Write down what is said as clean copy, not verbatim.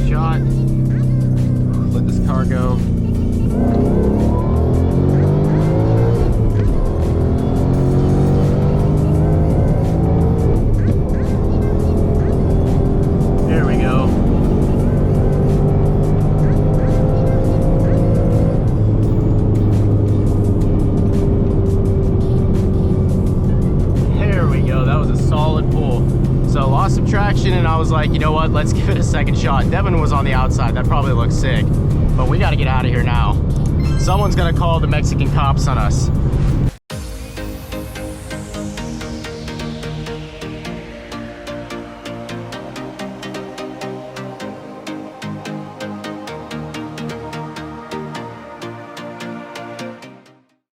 shot. Let this car go. There we go. There we go. That was a solid pull. So lost some traction and I was like, you know what, let's give it a second shot. Devin was on the outside, that probably looks sick, but we gotta get out of here now. Someone's gonna call the Mexican cops on us.